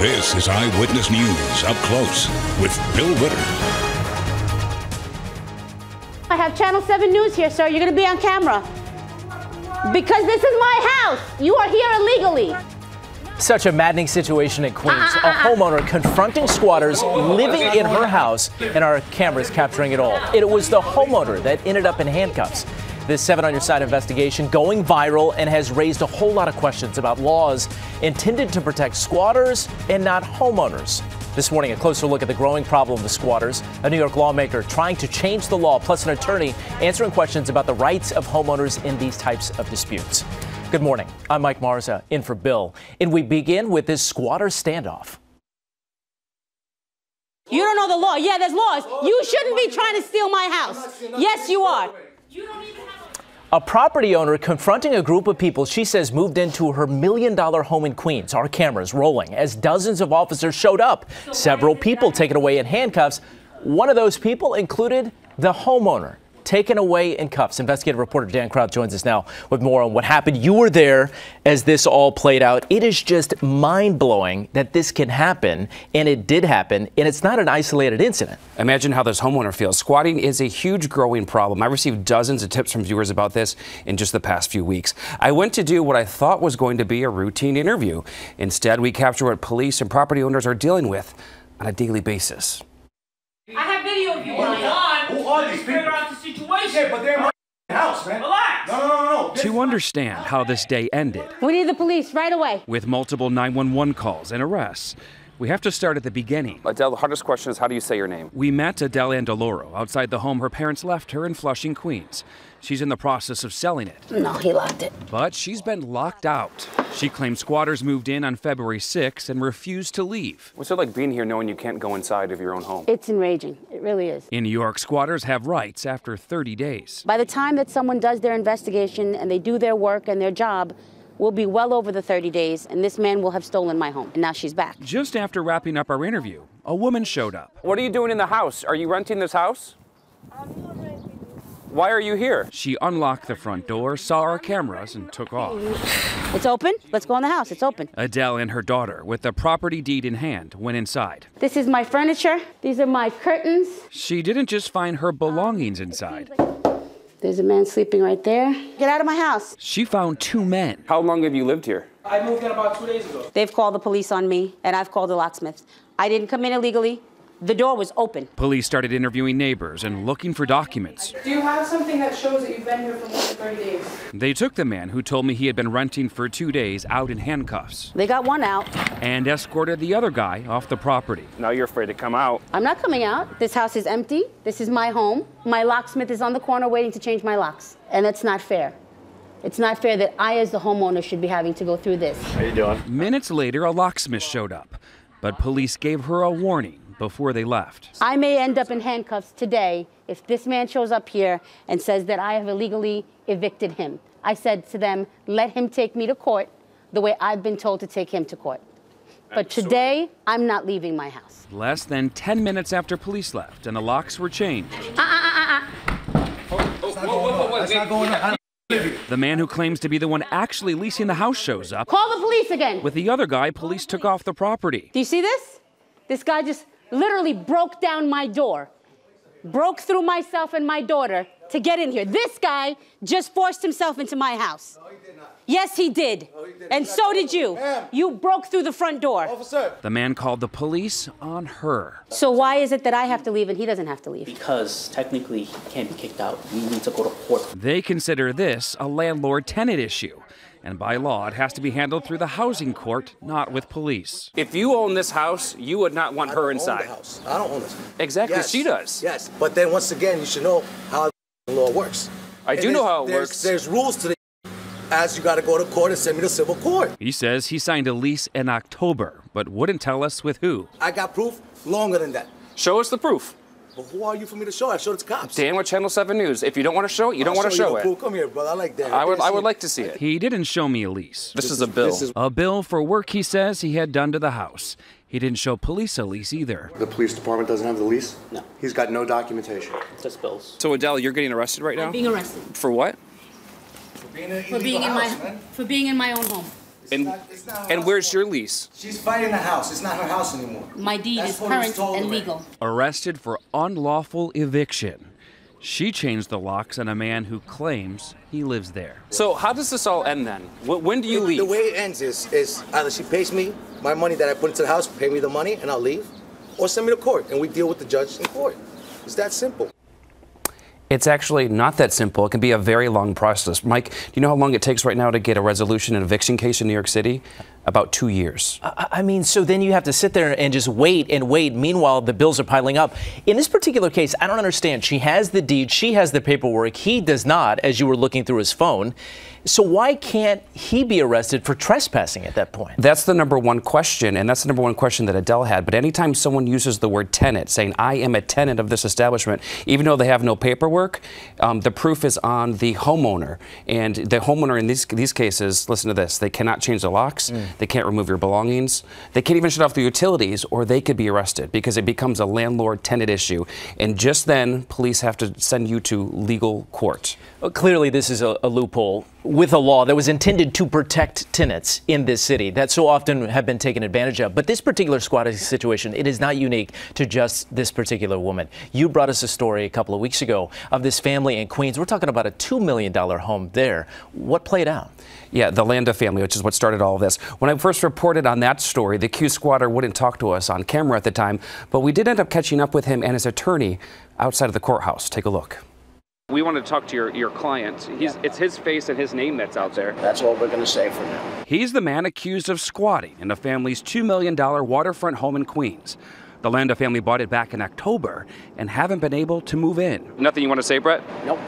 This is Eyewitness News Up Close with Bill Ritter. I have Channel 7 News here, sir. You're going to be on camera. Because this is my house. You are here illegally. Such a maddening situation in Queens. A homeowner confronting squatters living in her house, and our cameras capturing it all. It was the homeowner that ended up in handcuffs. This 7 on Your Side investigation going viral and has raised a whole lot of questions about laws intended to protect squatters and not homeowners. This morning, a closer look at the growing problem with squatters, a New York lawmaker trying to change the law, plus an attorney answering questions about the rights of homeowners in these types of disputes. Good morning. I'm Mike Marza, in for Bill. And we begin with this squatter standoff. You don't know the law. Yeah, there's laws. You shouldn't be trying to steal my house. Yes, you are. A property owner confronting a group of people she says moved into her $1 million home in Queens. Our cameras rolling as dozens of officers showed up. Several people taken away in handcuffs. One of those people included the homeowner, taken away in cuffs. Investigative reporter Dan Kraut joins us now with more on what happened. You were there as this all played out. It is just mind-blowing that this can happen, and it did happen, and it's not an isolated incident. Imagine how this homeowner feels. Squatting is a huge growing problem. I received dozens of tips from viewers about this in just the past few weeks. I went to do what I thought was going to be a routine interview. Instead, we capture what police and property owners are dealing with on a daily basis. I have video of you. Who are these people? The situation. Yeah, but they're in my house, man. Relax. No. To understand how this day ended, We need the police right away. with multiple 911 calls and arrests, we have to start at the beginning. Adele, the hardest question is, how do you say your name? We met Adele Andaloro outside the home her parents left her in Flushing, Queens. She's in the process of selling it, No, he locked it. but she's been locked out. She claims squatters moved in on February 6 and refused to leave. What's it like being here knowing you can't go inside of your own home? It's enraging. It really is. In New York, squatters have rights after 30 days. By the time that someone does their investigation and they do their work and their job, we'll be well over the 30 days, and this man will have stolen my home. And now she's back. Just after wrapping up our interview, a woman showed up. What are you doing in the house? Are you renting this house? Why are you here? She unlocked the front door, saw our cameras, and took off. It's open. Let's go in the house. It's open. Adele and her daughter, with the property deed in hand, went inside. This is my furniture. These are my curtains. She didn't just find her belongings inside. There's a man sleeping right there. Get out of my house. She found 2 men. How long have you lived here? I moved in about 2 days ago. They've called the police on me, and I've called the locksmith. I didn't come in illegally. The door was open. Police started interviewing neighbors and looking for documents. Do you have something that shows that you've been here for more than 30 days? They took the man who told me he had been renting for 2 days out in handcuffs They got one out. and escorted the other guy off the property. Now you're afraid to come out. I'm not coming out. This house is empty. This is my home. My locksmith is on the corner waiting to change my locks. And that's not fair. It's not fair that I, as the homeowner, should be having to go through this. How you doing? Minutes later, a locksmith showed up, but police gave her a warning before they left. I may end up in handcuffs today if this man shows up here and says that I have illegally evicted him. I said to them, let him take me to court the way I've been told to take him to court. But today, I'm not leaving my house. Less than 10 minutes after police left and the locks were changed, That's not going on. the man who claims to be the one actually leasing the house shows up. Call the police again. With the other guy, police took off the property. Do you see this? This guy just literally broke down my door, broke through myself and my daughter to get in here. This guy just forced himself into my house. No, he did not. Yes, he did. No, he did And not. so did you. Ma'am. You broke through the front door. Officer. The man called the police on her. So why is it that I have to leave and he doesn't have to leave? Because technically he can't be kicked out. We need to go to court. They consider this a landlord-tenant issue. And by law, it has to be handled through the housing court, not with police. If you own this house, you would not want her inside. I don't own the house. I don't own this. Exactly, Yes. she does. Yes, but then once again, you should know how the law works. I do know how it There's- works. There's rules to the as you got to go to court and send me to civil court. He says he signed a lease in October, but wouldn't tell us with who. I got proof longer than that. Show us the proof. But who are you for me to show? I showed it to cops. Dan with Channel 7 News. If you don't want to show it, you don't want to show it. Proof. Come here, brother. I like that. I would like to see it. He didn't show me a lease. This is a bill. A bill for work he says he had done to the house. He didn't show police a lease either. The police department doesn't have the lease? No. He's got no documentation. Just bills. So Adele, you're getting arrested right now? Being arrested For what? for being in my own home. And where's your lease? She's fighting the house. It's not her house anymore. My deed is current and legal. Arrested for unlawful eviction. She changed the locks on a man who claims he lives there. So how does this all end then? When do you leave? The way it ends is either she pays me my money that I put into the house, pay me the money, and I'll leave, or send me to court, and we deal with the judge in court. It's that simple. It's actually not that simple. It can be a very long process. Mike, do you know how long it takes right now to get a resolution in an eviction case in New York City? About 2 years. I mean, so then you have to sit there and just wait and wait. Meanwhile, the bills are piling up. In this particular case, I don't understand. She has the deed. She has the paperwork. He does not, as you were looking through his phone. So why can't he be arrested for trespassing at that point? That's the number one question, and that's the number one question that Adele had. But anytime someone uses the word tenant, saying, I am a tenant of this establishment, even though they have no paperwork, the proof is on the homeowner. And the homeowner in these cases, listen to this, they cannot change the locks, they can't remove your belongings, they can't even shut off the utilities, or they could be arrested because it becomes a landlord-tenant issue. And just then, police have to send you to legal court. Well, clearly, this is a loophole with a law that was intended to protect tenants in this city that so often have been taken advantage of. But this particular squatting situation, it is not unique to just this particular woman. You brought us a story a couple of weeks ago of this family in Queens. We're talking about a $2 million home there. What played out? Yeah, the Landa family, which is what started all of this. When I first reported on that story, the accused squatter wouldn't talk to us on camera at the time, but we did end up catching up with him and his attorney outside of the courthouse. Take a look. We want to talk to your client. It's his face and his name that's out there. That's all we're going to say for now. He's the man accused of squatting in the family's $2 million waterfront home in Queens. The Landa family bought it back in October and haven't been able to move in. Nothing you want to say, Brett? Nope.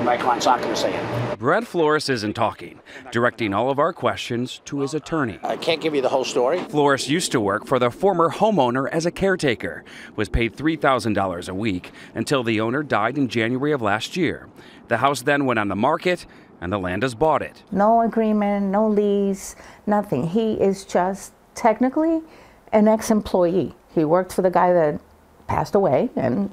My client's not going to say it. Brett Flores isn't talking, directing all of our questions to his attorney. I can't give you the whole story. Flores used to work for the former homeowner as a caretaker, was paid $3,000 a week until the owner died in January of last year. The house then went on the market and the Landas bought it. No agreement, no lease, nothing. He is just technically an ex-employee. He worked for the guy that passed away, and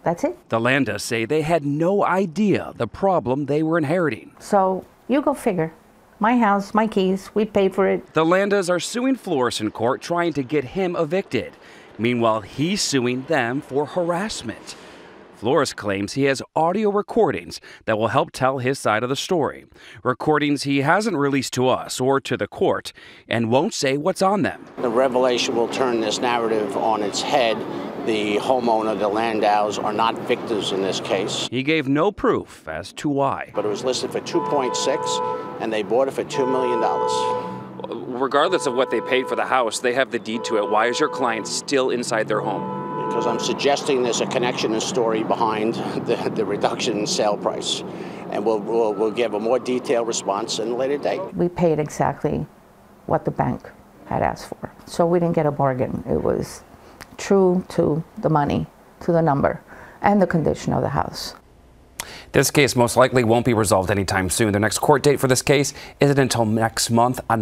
that's it. The Landas say they had no idea the problem they were inheriting. So you go figure. My house, my keys, we paid for it. The Landas are suing Flores in court, trying to get him evicted. Meanwhile, he's suing them for harassment. Flores claims he has audio recordings that will help tell his side of the story. Recordings he hasn't released to us or to the court and won't say what's on them. The revelation will turn this narrative on its head. The homeowner, the Landows, are not victims in this case. He gave no proof as to why. But it was listed for $2.6 and they bought it for $2 million. Regardless of what they paid for the house, they have the deed to it. Why is your client still inside their home? Because I'm suggesting there's a connection and story behind the reduction in sale price. And we'll give a more detailed response in a later date. We paid exactly what the bank had asked for. So we didn't get a bargain. It was true to the money, to the number, and the condition of the house. This case most likely won't be resolved anytime soon. The next court date for this case isn't until next month on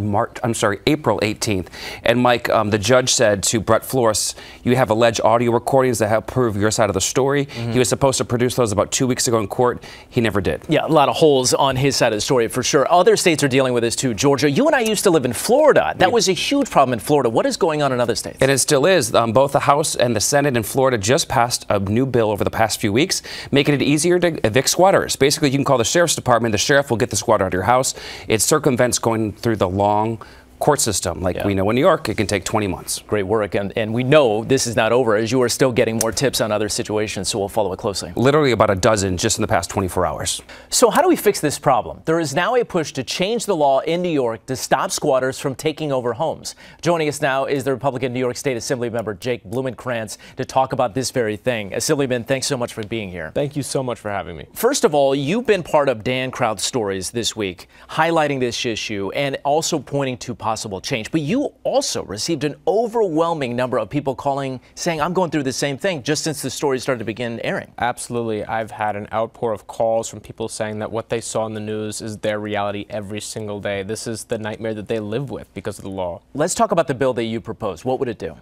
April 18th. And Mike, the judge said to Brett Flores, you have alleged audio recordings that help prove your side of the story. He was supposed to produce those about 2 weeks ago in court. He never did. Yeah, a lot of holes on his side of the story for sure. Other states are dealing with this too. Georgia, you and I used to live in Florida. That was a huge problem in Florida. What is going on in other states? And it still is. Both the House and the Senate in Florida just passed a new bill over the past few weeks, making it easier to evict squatters. Basically, you can call the sheriff's department. The sheriff will get the squatter out of your house. It circumvents going through the long court system. Like we know in New York, it can take 20 months. Great work. And we know this is not over, as you are still getting more tips on other situations, so we'll follow it closely. Literally about a dozen just in the past 24 hours. So how do we fix this problem? There is now a push to change the law in New York to stop squatters from taking over homes. Joining us now is the Republican New York State Assembly member Jake Blumenkrantz to talk about this very thing. Assemblyman, thanks so much for being here. Thank you so much for having me. First of all, you've been part of Dan Crowd's stories this week, highlighting this issue and also pointing to possible change. But you also received an overwhelming number of people calling, saying, I'm going through the same thing, just since the story started to begin airing. Absolutely. I've had an outpour of calls from people saying that what they saw in the news is their reality every single day. This is the nightmare that they live with because of the law. Let's talk about the bill that you proposed. What would it do?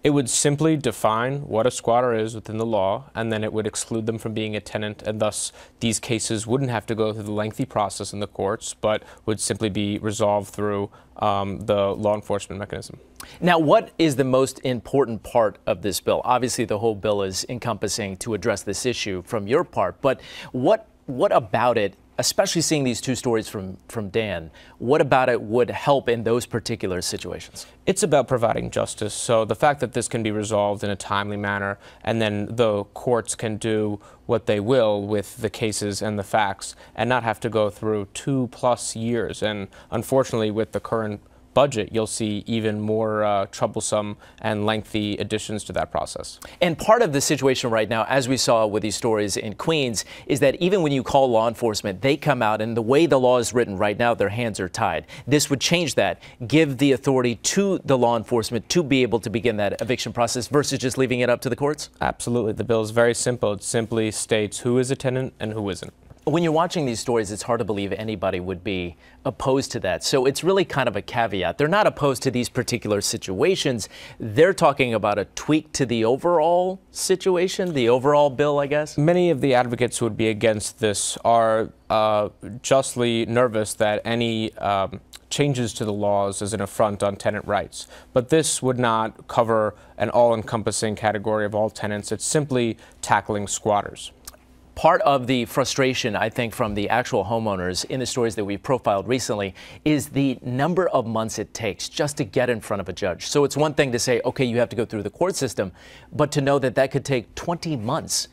It would simply define what a squatter is within the law, and then it would exclude them from being a tenant, and thus these cases wouldn't have to go through the lengthy process in the courts, but would simply be resolved through the law enforcement mechanism. Now, what is the most important part of this bill? Obviously, the whole bill is encompassing to address this issue from your part, but what about it, especially seeing these two stories from Dan, what about it would help in those particular situations? It's about providing justice. So the fact that this can be resolved in a timely manner, and then the courts can do what they will with the cases and the facts and not have to go through 2+ years. And unfortunately, with the current budget, you'll see even more troublesome and lengthy additions to that process. And part of the situation right now, as we saw with these stories in Queens, is that even when you call law enforcement, they come out, and the way the law is written right now, their hands are tied. This would change that, give the authority to the law enforcement to be able to begin that eviction process versus just leaving it up to the courts? Absolutely. The bill is very simple. It simply states who is a tenant and who isn't. When you're watching these stories, it's hard to believe anybody would be opposed to that. So it's really kind of a caveat. They're not opposed to these particular situations. They're talking about a tweak to the overall situation, the overall bill, I guess. Many of the advocates who would be against this are justly nervous that any changes to the laws is an affront on tenant rights. But this would not cover an all-encompassing category of all tenants. It's simply tackling squatters. Part of the frustration, I think, from the actual homeowners in the stories that we've profiled recently is the number of months it takes just to get in front of a judge. So it's one thing to say, okay, you have to go through the court system, but to know that that could take 20 months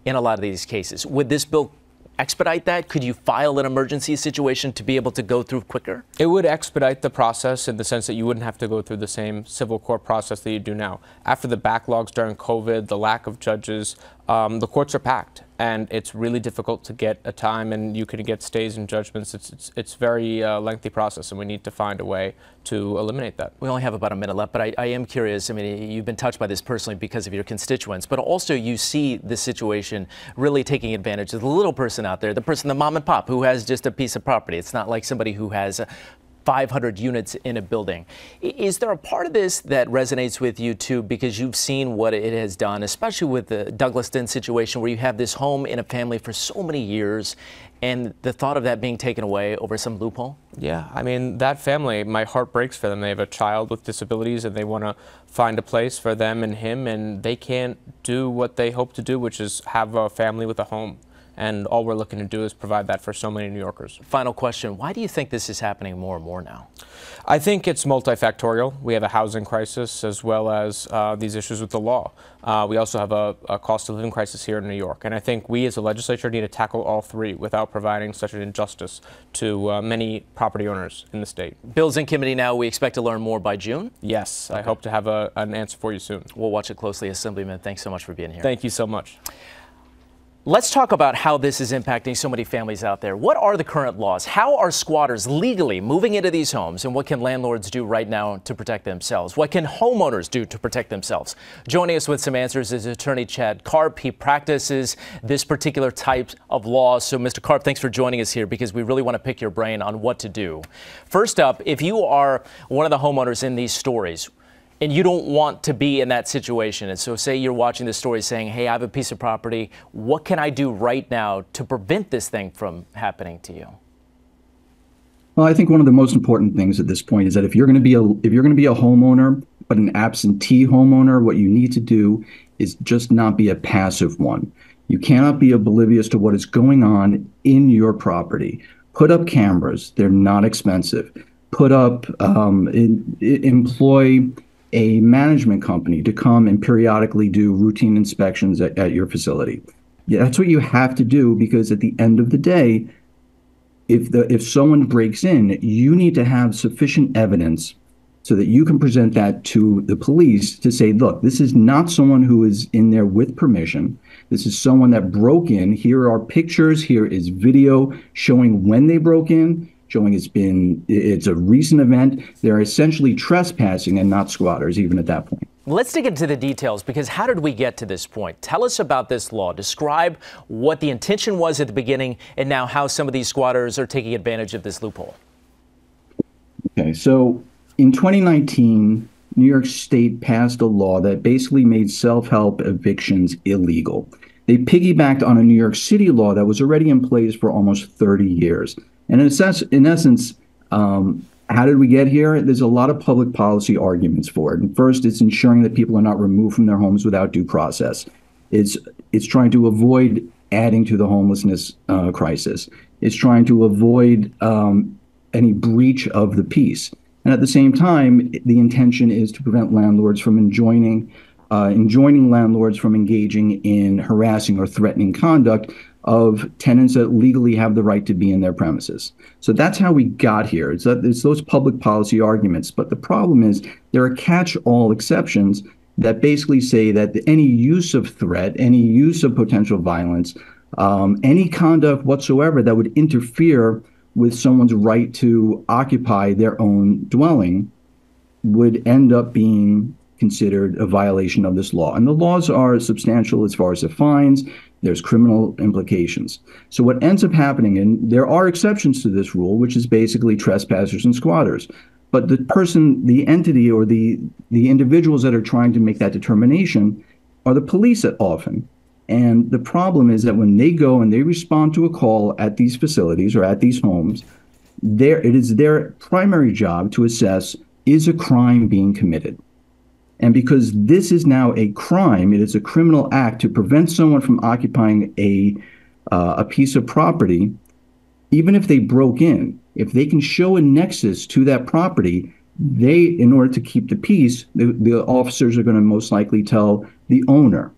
in a lot of these cases. Would this bill expedite that? Could you file an emergency situation to be able to go through quicker? It would expedite the process in the sense that you wouldn't have to go through the same civil court process that you do now. After the backlogs during COVID, the lack of judges, the courts are packed, and it's really difficult to get a time, and you can get stays and judgments. It's very lengthy process, and we need to find a way to eliminate that. We only have about a minute left, but I am curious. I mean, you've been touched by this personally because of your constituents, but also you see the situation really taking advantage of the little person out there, the person, the mom and pop, who has just a piece of property. It's not like somebody who has 500 units in a building. Is there a part of this that resonates with you too, because you've seen what it has done, especially with the Douglaston situation, where you have this home in a family for so many years, and the thought of that being taken away over some loophole? Yeah, I mean, that family, my heart breaks for them. They have a child with disabilities, and they want to find a place for them and him, and they can't do what they hope to do, which is have a family with a home. And all we're looking to do is provide that for so many New Yorkers. Final question. Why do you think this is happening more and more now? I think it's multifactorial. We have a housing crisis as well as these issues with the law. We also have a cost of living crisis here in New York. And I think we as a legislature need to tackle all three without providing such an injustice to many property owners in the state. Bill's in committee now. We expect to learn more by June? Yes. Okay. I hope to have an answer for you soon. We'll watch it closely. Assemblyman, thanks so much for being here. Thank you so much. Let's talk about how this is impacting so many families out there. What are the current laws? How are squatters legally moving into these homes? And what can landlords do right now to protect themselves? What can homeowners do to protect themselves? Joining us with some answers is attorney Chad Karp. He practices this particular type of law. So, Mr. Karp, thanks for joining us here because we really want to pick your brain on what to do. First up, if you are one of the homeowners in these stories, and you don't want to be in that situation, and so say you're watching this story saying, hey, I have a piece of property, what can I do right now to prevent this thing from happening to you? Well, I think one of the most important things at this point is that if you're going to be a homeowner, but an absentee homeowner, what you need to do is just not be a passive one. You cannot be oblivious to what is going on in your property. Put up cameras. They're not expensive. Put up, employ a management company to come and periodically do routine inspections at your facility. Yeah, that's what you have to do, because at the end of the day, if someone breaks in, you need to have sufficient evidence so that you can present that to the police to say, look, this is not someone who is in there with permission. This is someone that broke in. Here are pictures. Here is video showing when they broke in. showing it's a recent event. They're essentially trespassing and not squatters, even at that point. Let's dig into the details, because how did we get to this point? Tell us about this law. Describe what the intention was at the beginning and now how some of these squatters are taking advantage of this loophole. Okay, so in 2019, New York State passed a law that basically made self-help evictions illegal. They piggybacked on a New York City law that was already in place for almost 30 years. And in essence, how did we get here? There's a lot of public policy arguments for it. And first, it's ensuring that people are not removed from their homes without due process. It's trying to avoid adding to the homelessness crisis. It's trying to avoid any breach of the peace. And at the same time, the intention is to prevent landlords from enjoining landlords from engaging in harassing or threatening conduct of tenants that legally have the right to be in their premises. So that's how we got here. It's those public policy arguments. But the problem is there are catch-all exceptions that basically say that any use of threat, any use of potential violence, any conduct whatsoever that would interfere with someone's right to occupy their own dwelling would end up being considered a violation of this law. And the laws are substantial as far as the fines. There's criminal implications. So what ends up happening, and there are exceptions to this rule, which is basically trespassers and squatters. But the entity, or the individuals that are trying to make that determination are the police often. And the problem is that when they go and they respond to a call at these facilities or at these homes, it is their primary job to assess, is a crime being committed? And because this is now a crime, it is a criminal act to prevent someone from occupying a piece of property, even if they broke in, if they can show a nexus to that property, in order to keep the peace, the officers are going to most likely tell the owner,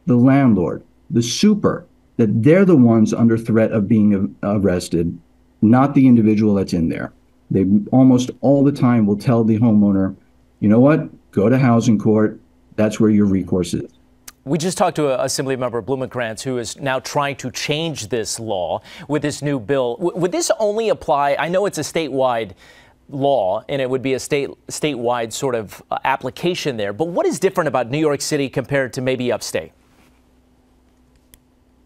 the landlord, the super, that they're the ones under threat of being arrested, not the individual that's in there. They almost all the time will tell the homeowner, you know what, go to housing court. That's where your recourse is. We just talked to Assembly Member Blumenkrantz, who is now trying to change this law with this new bill. Would this only apply? I know it's a statewide law, and it would be a statewide sort of application there. But what is different about New York City compared to maybe upstate?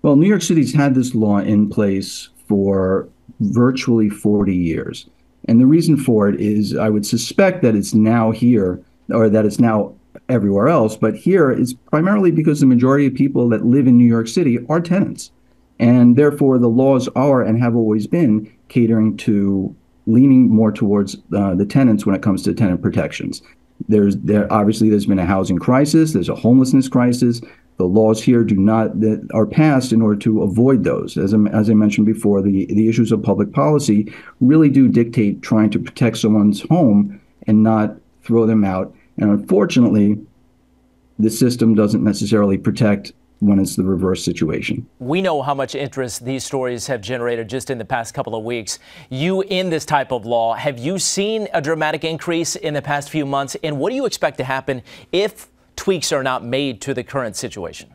Well, New York City's had this law in place for virtually 40 years. And the reason for it is, I would suspect that it's now here, or that it's now everywhere else, but here is primarily because the majority of people that live in New York City are tenants. And therefore, the laws are and have always been catering to leaning more towards the tenants when it comes to tenant protections. Obviously, there's been a housing crisis. There's a homelessness crisis. The laws here that are passed in order to avoid those. As I mentioned before, the issues of public policy really do dictate trying to protect someone's home and not throw them out. And unfortunately, the system doesn't necessarily protect when it's the reverse situation. We know how much interest these stories have generated just in the past couple of weeks. You in this type of law, have you seen a dramatic increase in the past few months? And what do you expect to happen if tweaks are not made to the current situation?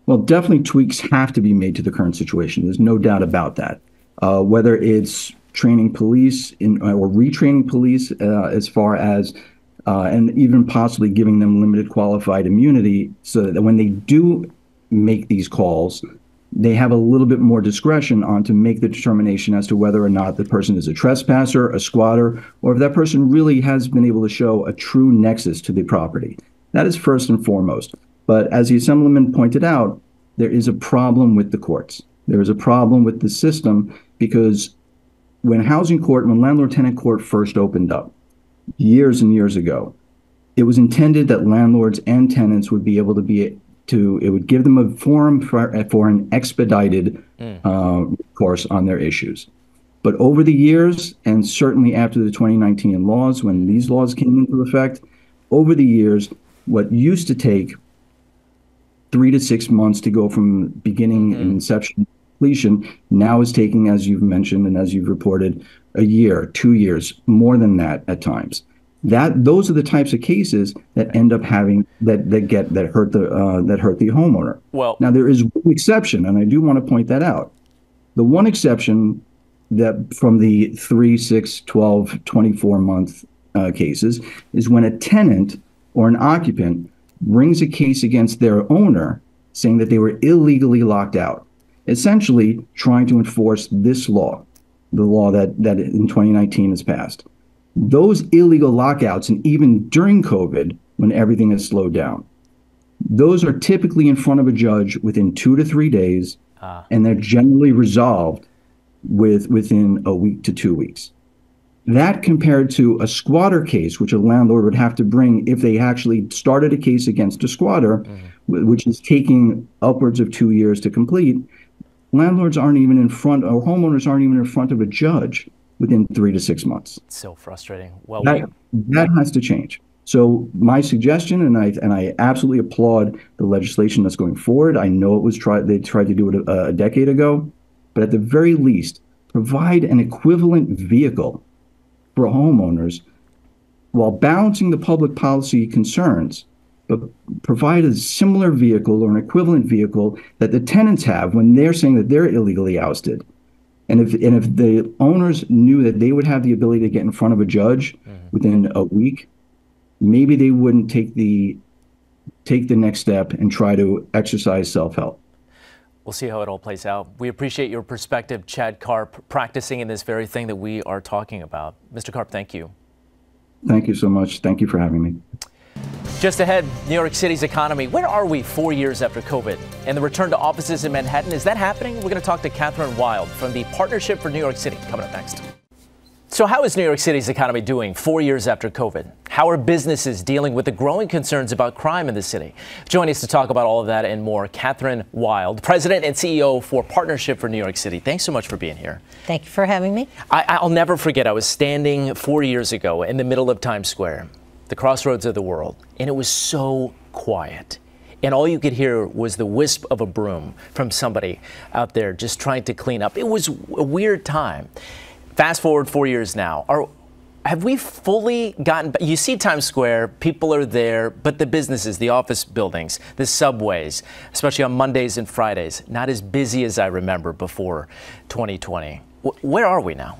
Well, definitely tweaks have to be made to the current situation. There's no doubt about that. Whether it's training police or retraining police as far as and even possibly giving them limited qualified immunity so that when they do make these calls, they have a little bit more discretion to make the determination as to whether or not the person is a trespasser, a squatter, or if that person really has been able to show a true nexus to the property. That is first and foremost. But as the Assemblyman pointed out, there is a problem with the courts. There is a problem with the system because when landlord-tenant court first opened up, years and years ago, it was intended that landlords and tenants would be able it would give them a forum for an expedited course on their issues. But over the years, and certainly after the 2019 laws, when these laws came into effect, over the years, what used to take 3 to 6 months to go from beginning and inception to completion now is taking, as you've mentioned and as you've reported, a year, 2 years, more than that at times. Those are the types of cases that end up having that hurt the homeowner. Well, now there is one exception, and I do want to point that out. The one exception that from the 3, 6, 12, 24-month cases is when a tenant or an occupant brings a case against their owner saying that they were illegally locked out, essentially trying to enforce this law, the law that in 2019 has passed. Those illegal lockouts, and even during COVID, when everything has slowed down, those are typically in front of a judge within 2 to 3 days, and they're generally resolved within a week to 2 weeks. That compared to a squatter case, which a landlord would have to bring if they actually started a case against a squatter, which is taking upwards of 2 years to complete, landlords aren't even in front, or homeowners aren't even in front of a judge within 3 to 6 months. It's so frustrating. Well, that has to change. So my suggestion, and I absolutely applaud the legislation that's going forward. I know they tried to do it a decade ago, but at the very least, provide an equivalent vehicle for homeowners while balancing the public policy concerns, but provide a similar vehicle or an equivalent vehicle that the tenants have when they're saying that they're illegally ousted. And if the owners knew that they would have the ability to get in front of a judge within a week, maybe they wouldn't take the next step and try to exercise self-help. We'll see how it all plays out. We appreciate your perspective, Chad Karp, practicing in this very thing that we are talking about. Mr. Karp, thank you. Thank you so much. Thank you for having me. Just ahead, New York City's economy. Where are we 4 years after COVID? And the return to offices in Manhattan, is that happening? We're going to talk to Catherine Wild from the Partnership for New York City, coming up next. So how is New York City's economy doing 4 years after COVID? How are businesses dealing with the growing concerns about crime in the city? Joining us to talk about all of that and more, Catherine Wild, President and CEO for Partnership for New York City. Thanks so much for being here. Thank you for having me. I'll never forget, I was standing 4 years ago in the middle of Times Square, the crossroads of the world, and it was so quiet. And all you could hear was the wisp of a broom from somebody out there just trying to clean up. It was a weird time. Fast forward 4 years now. Have we fully gotten, you see Times Square, people are there, but the businesses, the office buildings, the subways, especially on Mondays and Fridays, not as busy as I remember before 2020. Where are we now?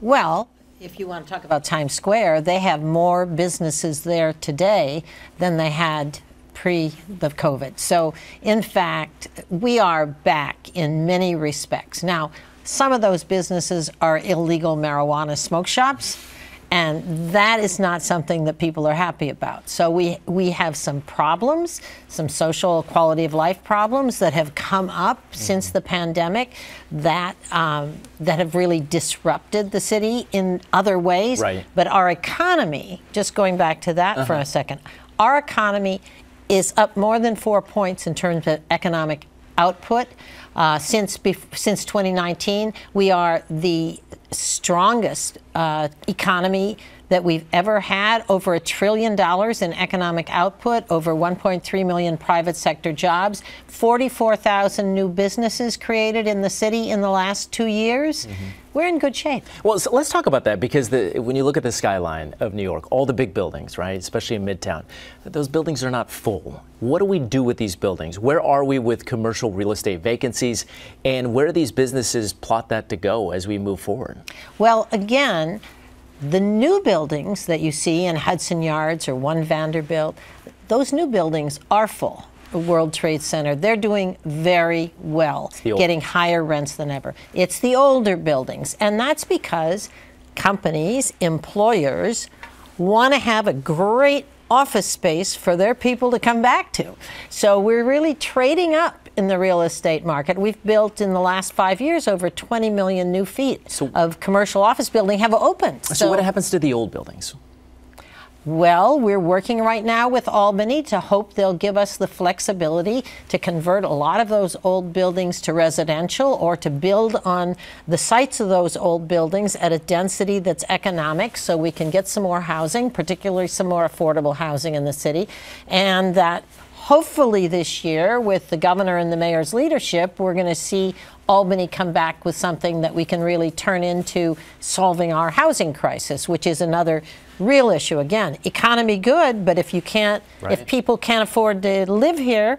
Well, if you want to talk about Times Square, they have more businesses there today than they had pre the COVID. So in fact, we are back in many respects. Now, some of those businesses are illegal marijuana smoke shops, and that is not something that people are happy about. So we have some problems, some social quality of life problems that have come up since the pandemic that have really disrupted the city in other ways. Right. But our economy, just going back to that for a second, our economy is up more than 4 points in terms of economic output. Since 2019, we are the strongest economy that we've ever had, over $1 trillion in economic output, over 1.3 million private sector jobs, 44,000 new businesses created in the city in the last 2 years. We're in good shape. Well, so let's talk about that, because when you look at the skyline of New York, all the big buildings, right, especially in Midtown, those buildings are not full. What do we do with these buildings? Where are we with commercial real estate vacancies, and where do these businesses plot that to go as we move forward? Well, again, the new buildings that you see in Hudson Yards or One Vanderbilt, those new buildings are full. The World Trade Center, they're doing very well, getting higher rents than ever. It's the older buildings, and that's because companies, employers want to have a great office space for their people to come back to. So we're really trading up in the real estate market. We've built in the last 5 years over 20 million new feet of commercial office building have opened. So what happens to the old buildings? Well, we're working right now with Albany to hope they'll give us the flexibility to convert a lot of those old buildings to residential, or to build on the sites of those old buildings at a density that's economic, so we can get some more housing, particularly some more affordable housing in the city. And that hopefully this year, with the governor and the mayor's leadership, we're going to see Albany come back with something that we can really turn into solving our housing crisis, which is another real issue. Again, economy good, but if you can't, if people can't afford to live here,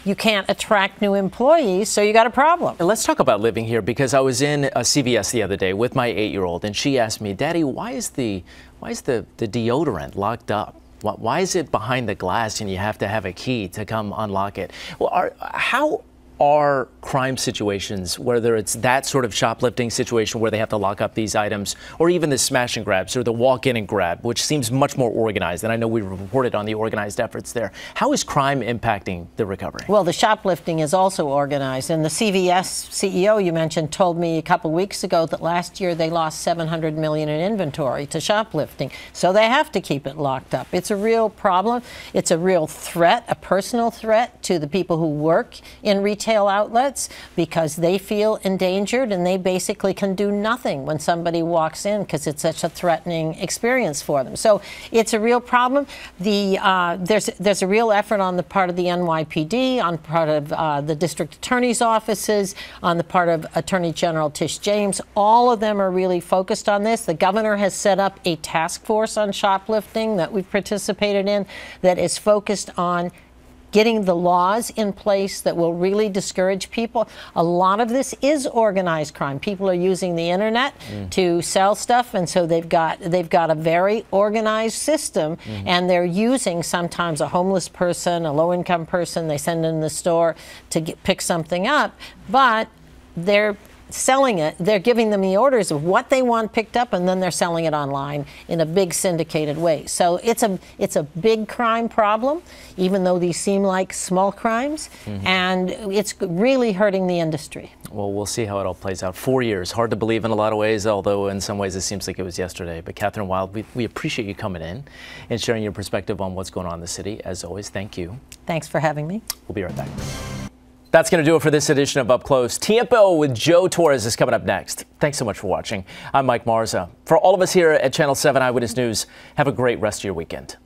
you can't attract new employees, so you got a problem. Let's talk about living here, because I was in a CVS the other day with my 8-year-old, and she asked me, Daddy, why is the deodorant locked up? Why is it behind the glass and you have to have a key to come unlock it? Well, how are crime situations, whether it's that sort of shoplifting situation where they have to lock up these items, or even the smash and grabs or the walk in and grab, which seems much more organized, and I know we reported on the organized efforts there. How is crime impacting the recovery? Well, the shoplifting is also organized, and the CVS CEO you mentioned told me a couple weeks ago that last year they lost $700 million in inventory to shoplifting, so they have to keep it locked up. It's a real problem. It's a real threat, a personal threat to the people who work in retail outlets, because they feel endangered and they basically can do nothing when somebody walks in because it's such a threatening experience for them. So it's a real problem. There's a real effort on the part of the NYPD, on part of the district attorney's offices, on the part of Attorney General Tish James. All of them are really focused on this. The governor has set up a task force on shoplifting that we've participated in that is focused on getting the laws in place that will really discourage people. A lot of this is organized crime. People are using the internet to sell stuff, and so they've got a very organized system, and they're using sometimes a homeless person, a low-income person. They send in the store to pick something up, but they're selling it. They're giving them the orders of what they want picked up, and then they're selling it online in a big syndicated way. So it's a big crime problem, even though these seem like small crimes, and it's really hurting the industry. Well, we'll see how it all plays out. 4 years, hard to believe in a lot of ways, although in some ways it seems like it was yesterday. But Catherine Wild, we appreciate you coming in and sharing your perspective on what's going on in the city. As always, thank you. Thanks for having me. We'll be right back. That's going to do it for this edition of Up Close. Tiempo with Joe Torres is coming up next. Thanks so much for watching. I'm Mike Marza. For all of us here at Channel 7 Eyewitness News, have a great rest of your weekend.